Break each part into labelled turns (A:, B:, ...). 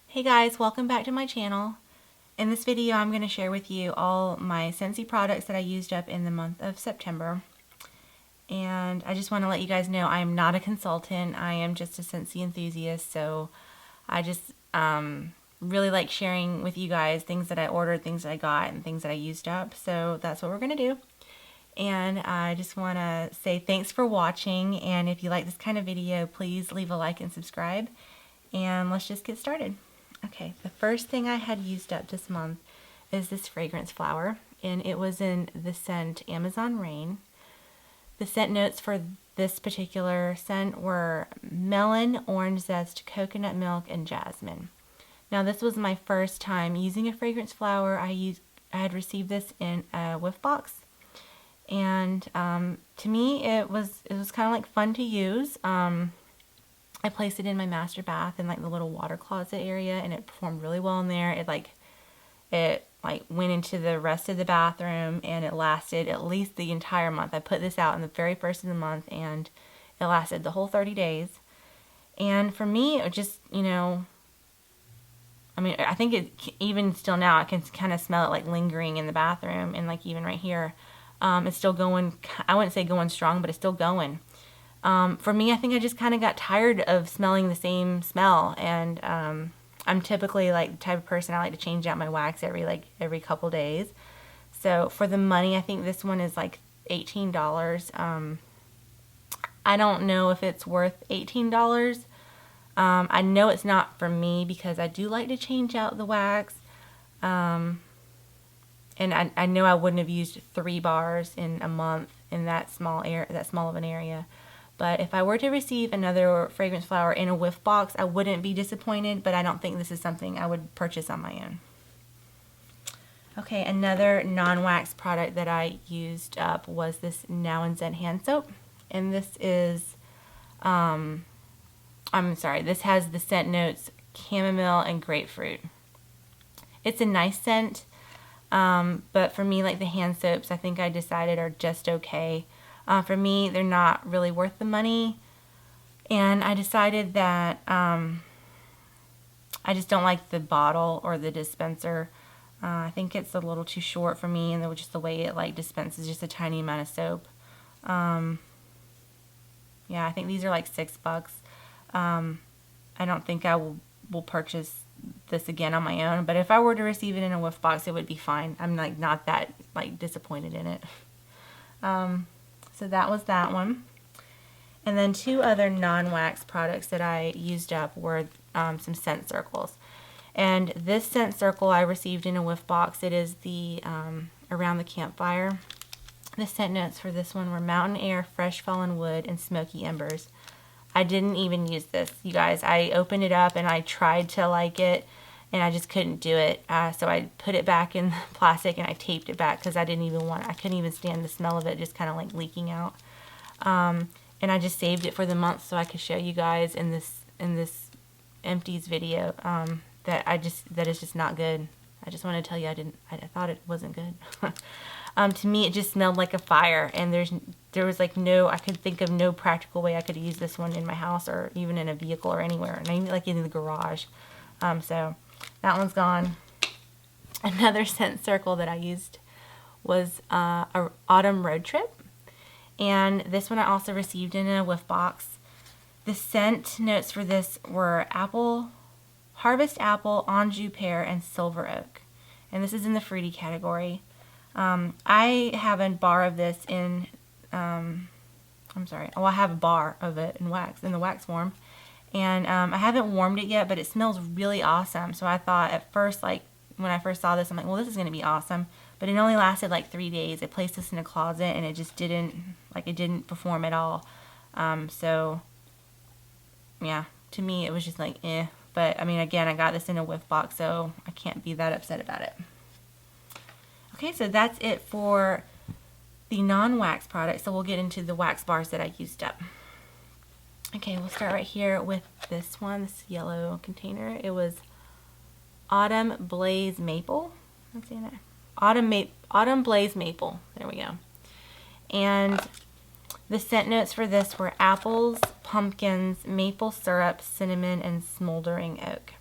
A: Hey guys, welcome back to my channel. In this video I'm going to share with you all my Scentsy products that I used up in the month of September. And I just want to let you guys know I am not a consultant, I am just a Scentsy enthusiast, so I just really like sharing with you guys things that I ordered, things that I got, and things that I used up. So that's what we're going to do. And I just want to say thanks for watching, and if you like this kind of video, please leave a like and subscribe. And let's just get started. Okay, the first thing I had used up this month is this fragrance flower, and it was in the scent Amazon Rain. The scent notes for this particular scent were melon, orange zest, coconut milk, and jasmine. Now this was my first time using a fragrance flower. I had received this in a whiff box, and to me it was kind of like fun to use. I placed it in my master bath in like the little water closet area, and it performed really well in there. It went into the rest of the bathroom, and it lasted at least the entire month. I put this out in the very first of the month, and it lasted the whole 30 days. And for me, it just, I think it, even still now, I can kind of smell it like lingering in the bathroom, and like even right here, it's still going. I wouldn't say going strong, but it's still going. For me, I think I just kind of got tired of smelling the same smell, and I'm typically like the type of person I like to change out my wax every couple days. So for the money, I think this one is like $18. I don't know if it's worth $18. I know it's not for me because I do like to change out the wax, and I know I wouldn't have used 3 bars in a month in that small of an area. But if I were to receive another fragrance flower in a whiff box, I wouldn't be disappointed, but I don't think this is something I would purchase on my own. Okay, another non-wax product that I used up was this Zen Hand Soap. And this is, this has the scent notes chamomile and grapefruit. It's a nice scent, but for me, like the hand soaps, I think I decided are just okay. For me, they're not really worth the money, and I decided that I just don't like the bottle or the dispenser. I think it's a little too short for me, and just the way it like dispenses just a tiny amount of soap. Yeah, I think these are like $6. I don't think I will purchase this again on my own, but if I were to receive it in a whiff box, it would be fine. I'm like not that like disappointed in it. So that was that one. And then 2 other non-wax products that I used up were some scent circles. And this scent circle I received in a whiff box. It is the Around the Campfire. The scent notes for this one were mountain air, fresh fallen wood, and smoky embers. I didn't even use this, you guys. I opened it up and I tried to like it, and I just couldn't do it. So I put it back in plastic and I taped it back because I couldn't even stand the smell of it just kind of like leaking out. And I just saved it for the month so I could show you guys in this Empties video that is just not good. I just want to tell you I thought it wasn't good. To me, it just smelled like a fire, and there was like I could think of no practical way I could use this one in my house or even in a vehicle or anywhere, and even like in the garage. So that one's gone. Another scent circle that I used was a Autumn Road Trip, and this one I also received in a whiff box. The scent notes for this were apple, harvest apple, Anjou pear, and silver oak, and this is in the fruity category. I have a bar of this in I have a bar of it in the wax form. And I haven't warmed it yet, but it smells really awesome. So I thought at first, like when I first saw this, I'm like, well, this is going to be awesome. But it only lasted like 3 days. I placed this in a closet, and it just didn't perform at all. So yeah, to me it was just like eh. But I mean, again, I got this in a whiff box, so I can't be that upset about it. Okay, so that's it for the non-wax products. So we'll get into the wax bars that I used up. Okay, we'll start right here with this one, this yellow container. It was Autumn Blaze Maple. I'm saying that. Autumn Blaze Maple. There we go. And the scent notes for this were apples, pumpkins, maple syrup, cinnamon, and smoldering oak.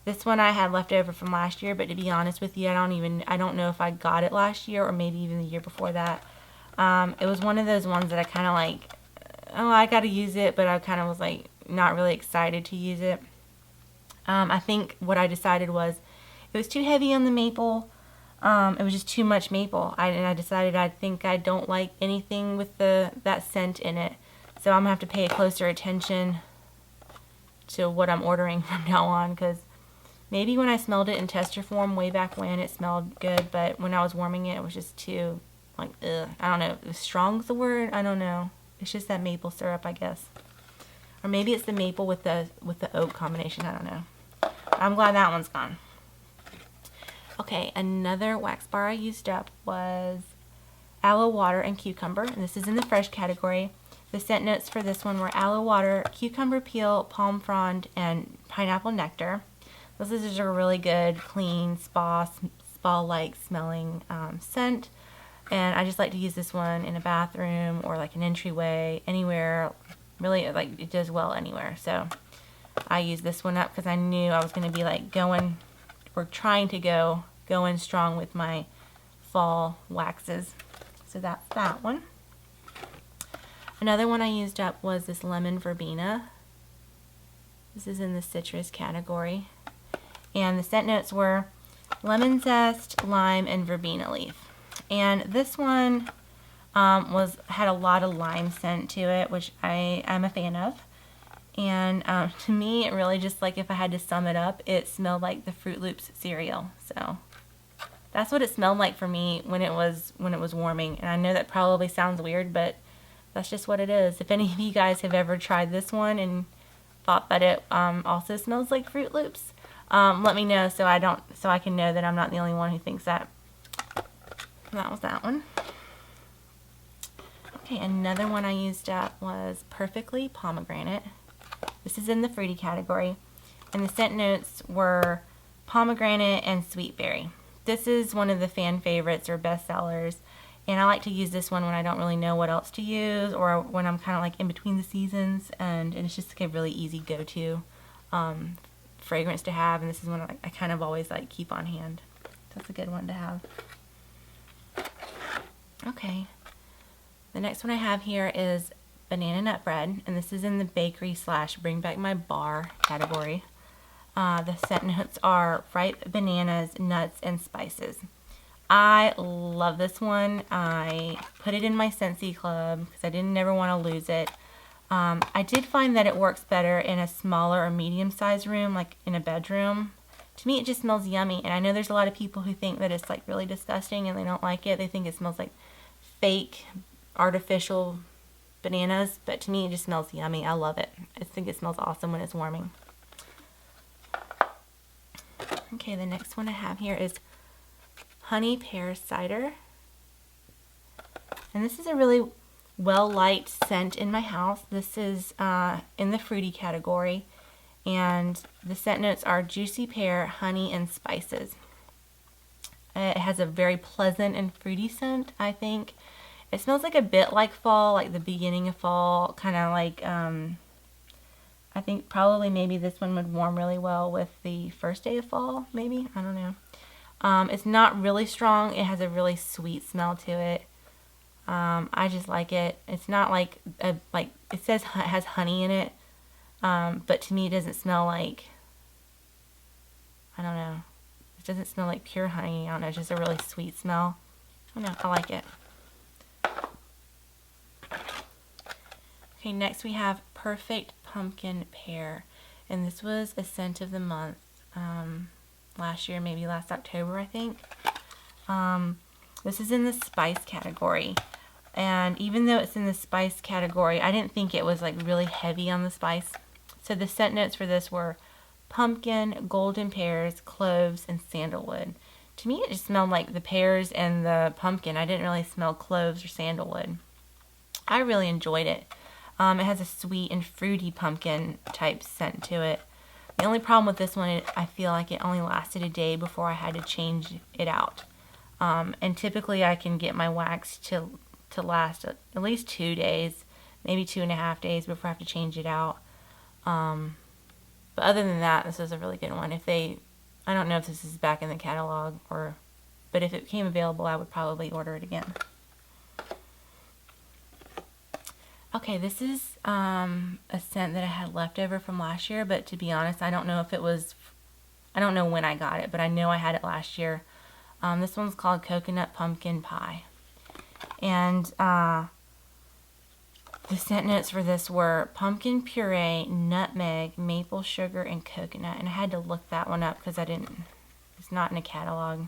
A: This one I had left over from last year, but to be honest with you, I don't know if I got it last year or maybe even the year before that. It was one of those ones that I kind of like, oh, I got to use it, but I kind of was like not really excited to use it. I think what I decided was it was too heavy on the maple. It was just too much maple. And I decided I think I don't like anything with that scent in it. So I'm going to have to pay closer attention to what I'm ordering from now on, because maybe when I smelled it in tester form way back when, it smelled good, but when I was warming it, it was just too, like, ugh. I don't know. If strong's the word? I don't know. It's just that maple syrup, I guess. Or maybe it's the maple with the oak combination. I don't know. I'm glad that one's gone. Okay, another wax bar I used up was aloe water and cucumber, and this is in the fresh category. The scent notes for this one were aloe water, cucumber peel, palm frond, and pineapple nectar. This is just a really good, clean, spa-like smelling scent. And I just like to use this one in a bathroom or like an entryway, anywhere. Really, like, it does well anywhere. So I used this one up because I knew I was going to be like trying to go in strong with my fall waxes. So that's that one. Another one I used up was this lemon verbena. This is in the citrus category. And the scent notes were lemon zest, lime, and verbena leaf. And this one had a lot of lime scent to it, which I'm a fan of. And to me, it really just, like, if I had to sum it up, it smelled like the Fruit Loops cereal. So that's what it smelled like for me when it was warming. And I know that probably sounds weird, but that's just what it is. If any of you guys have ever tried this one and thought that it also smells like Fruit Loops, let me know so I can know that I'm not the only one who thinks that. That was that one. Okay, another one I used up was Perfectly Pomegranate. This is in the fruity category, and the scent notes were pomegranate and sweet berry. This is one of the fan favorites or best sellers. And I like to use this one when I don't really know what else to use, or when I'm kind of like in between the seasons, and it's just like a really easy go-to fragrance to have. And this is one I kind of always like keep on hand. That's a good one to have. Okay, the next one I have here is Banana Nut Bread, and this is in the bakery / bring back my bar category. The scent notes are ripe bananas, nuts, and spices. I love this one. I put it in my Scentsy club because I didn't never want to lose it. I did find that it works better in a smaller or medium-sized room, like in a bedroom. To me, it just smells yummy, and I know there's a lot of people who think that it's like really disgusting and they don't like it. They think it smells like fake, artificial bananas, but to me, it just smells yummy. I love it. I think it smells awesome when it's warming. Okay, the next one I have here is Honey Pear Cider. And this is a really well-liked scent in my house. This is in the fruity category. And the scent notes are juicy pear, honey, and spices. It has a very pleasant and fruity scent, I think. It smells like a bit like fall, like the beginning of fall, kind of like, I think probably maybe this one would warm really well with the first day of fall, maybe. I don't know. It's not really strong. It has a really sweet smell to it. I just like it. It's not like it says it has honey in it, but to me it doesn't smell like, I don't know. It doesn't smell like pure honey. I don't know. It's just a really sweet smell. I don't know. I like it. Okay, next we have Perfect Pumpkin Pear, and this was a scent of the month last year, maybe last October, I think. This is in the spice category, and even though it's in the spice category, I didn't think it was like really heavy on the spice. So the scent notes for this were pumpkin, golden pears, cloves, and sandalwood. To me, it just smelled like the pears and the pumpkin. I didn't really smell cloves or sandalwood. I really enjoyed it. It has a sweet and fruity pumpkin type scent to it. The only problem with this one, I feel like it only lasted a day before I had to change it out. And typically I can get my wax to last at least 2 days, maybe 2.5 days before I have to change it out. But But other than that, this is a really good one. I don't know if this is back in the catalog, but if it became available, I would probably order it again. Okay, this is a scent that I had left over from last year, but to be honest, I don't know when I got it, but I know I had it last year. This one's called Coconut Pumpkin Pie. And the scent notes for this were pumpkin puree, nutmeg, maple sugar, and coconut. And I had to look that one up because it's not in a catalog.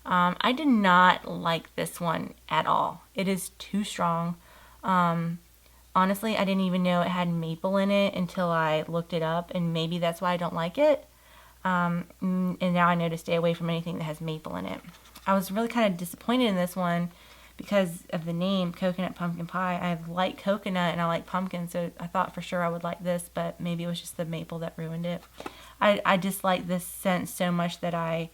A: I did not like this one at all. It is too strong. Honestly, I didn't even know it had maple in it until I looked it up, and maybe that's why I don't like it. And now I know to stay away from anything that has maple in it. I was really kind of disappointed in this one because of the name, Coconut Pumpkin Pie. I like coconut and I like pumpkin, so I thought for sure I would like this, but maybe it was just the maple that ruined it. I dislike this scent so much that I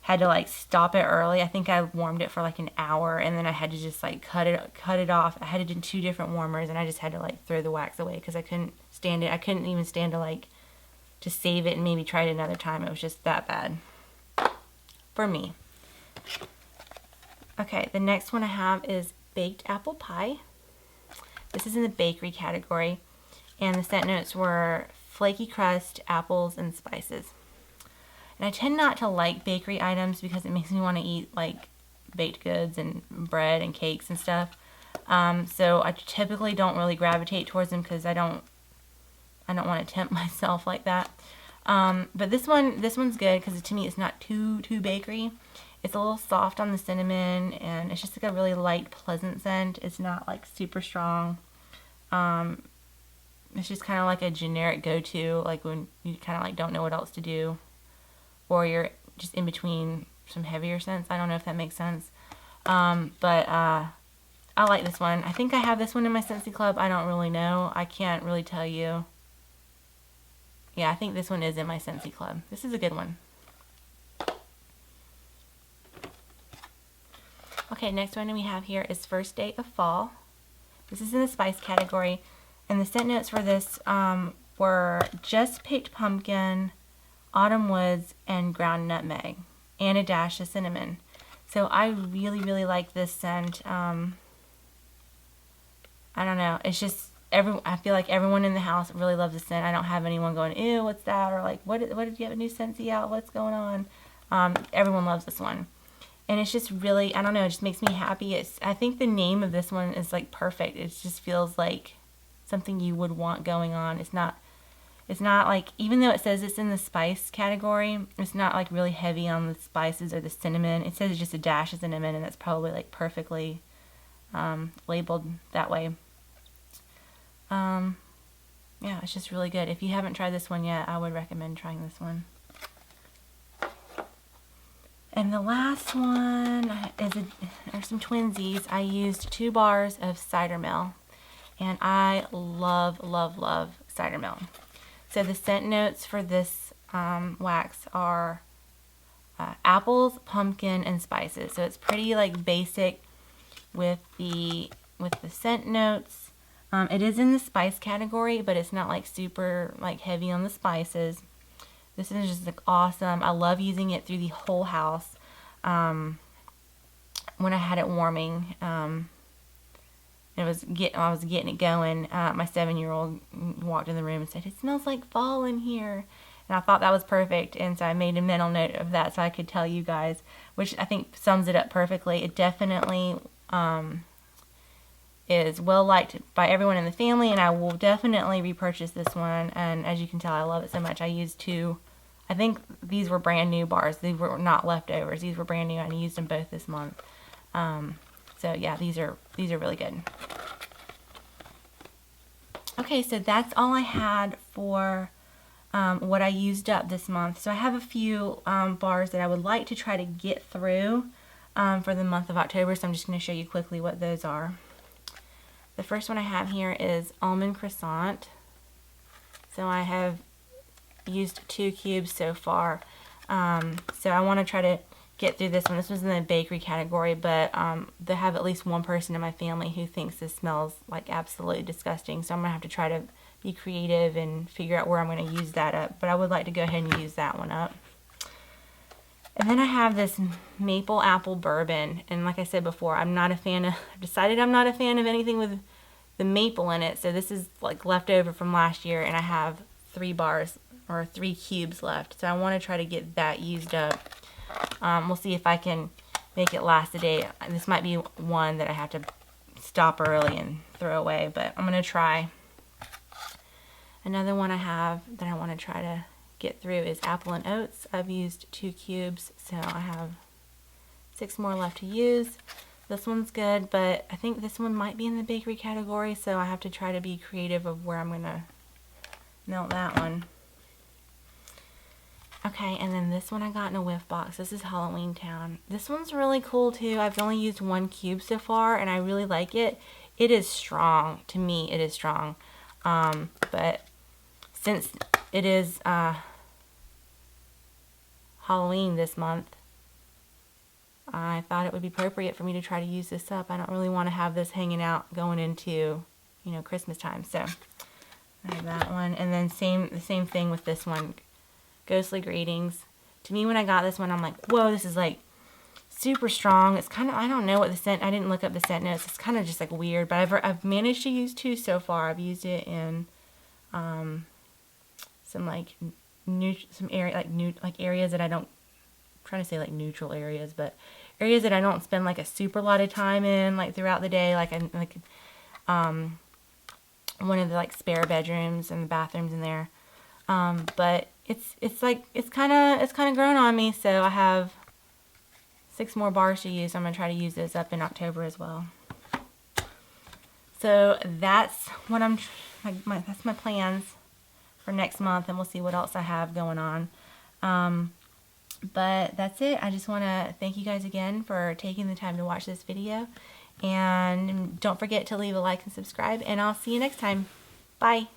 A: had to like stop it early. I think I warmed it for like an hour, and then I had to just like cut it off. I had to do 2 different warmers, and I just had to like throw the wax away because I couldn't stand it. I couldn't even stand to save it and maybe try it another time. It was just that bad for me. Okay, the next one I have is Baked Apple Pie. This is in the bakery category, and the scent notes were flaky crust, apples, and spices. And I tend not to like bakery items because it makes me want to eat like baked goods and bread and cakes and stuff. So I typically don't really gravitate towards them because I don't want to tempt myself like that. But this one's good because to me it's not too bakery. It's a little soft on the cinnamon, and it's just like a really light, pleasant scent. It's not like super strong. It's just kind of like a generic go-to, like when you kind of like don't know what else to do, or you're just in between some heavier scents. I don't know if that makes sense. But I like this one. I think I have this one in my Scentsy Club. I don't really know. I can't really tell you. Yeah, I think this one is in my Scentsy Club. This is a good one. Okay, next one we have here is First Day of Fall. This is in the spice category, and the scent notes for this were just picked pumpkin, autumn woods, and ground nutmeg, and a dash of cinnamon. So I really like this scent. I don't know. It's just I feel like everyone in the house really loves the scent. I don't have anyone going, ew, what's that? Or like, what did you have a new Scentsy out? What's going on? Everyone loves this one. And it's just really, I don't know, it just makes me happy. I think the name of this one is like perfect. It just feels like something you would want going on. It's not like, even though it says it's in the spice category, it's not like really heavy on the spices or the cinnamon. It says it's just a dash of cinnamon, and that's probably like perfectly labeled that way. Yeah, it's just really good. If you haven't tried this one yet, I would recommend trying this one. And the last one are some twinsies. I used 2 bars of cider mill, and I love cider mill. So the scent notes for this wax are apples, pumpkin, and spices. So it's pretty like basic with the scent notes. It is in the spice category, but it's not like super like heavy on the spices. This is just like awesome. I love using it through the whole house. When I had it warming, I was getting it going. My 7-year-old walked in the room and said, "It smells like fall in here," and I thought that was perfect. And so I made a mental note of that so I could tell you guys, which I think sums it up perfectly. It definitely is well liked by everyone in the family, and I will definitely repurchase this one. And as you can tell, I love it so much. I used 2. I think these were brand new bars. These were not leftovers. These were brand new, and I used them both this month. So yeah, these are really good. Okay, so that's all I had for what I used up this month. So I have a few bars that I would like to try to get through for the month of October. So I'm just going to show you quickly what those are. The first one I have here is Almond Croissant. So I have used 2 cubes so far. So I want to try to get through this one. This was in the bakery category, but they have at least one person in my family who thinks this smells like absolutely disgusting. So I'm going to have to try to be creative and figure out where I'm going to use that up. But I would like to go ahead and use that one up. And then I have this maple apple bourbon. And like I said before, I've decided I'm not a fan of anything with the maple in it. So this is like leftover from last year, and I have 3 bars or 3 cubes left. So I want to try to get that used up. We'll see if I can make it last a day. This might be one that I have to stop early and throw away, but I'm going to try. Another one I have that I want to try to get through is apple and oats. I've used 2 cubes, so I have 6 more left to use. This one's good, but I think this one might be in the bakery category, so I have to try to be creative of where I'm going to melt that one. Okay, and then this one I got in a whiff box. This is Halloween Town. This one's really cool too. I've only used 1 cube so far, and I really like it. It is strong. To me, it is strong. But since it is Halloween this month, I thought it would be appropriate for me to try to use this up. I don't really want to have this hanging out going into, Christmas time. So I have that one. And then the same thing with this one, Ghostly Greetings. To me, when I got this one, I'm like, whoa, this is like super strong. It's kind of, I don't know what the scent, I didn't look up the scent notes. It's kind of just like weird, but I've managed to use 2 so far. I've used it in some like areas that I don't, I'm trying to say like neutral areas, but areas that I don't spend like a super lot of time in, like throughout the day, like one of the like spare bedrooms and the bathrooms in there. But it's kind of grown on me, so I have 6 more bars to use. I'm gonna try to use this up in October as well. So that's what that's my plans for next month, and we'll see what else I have going on. But that's it. I just want to thank you guys again for taking the time to watch this video, and don't forget to leave a like and subscribe, and I'll see you next time. Bye.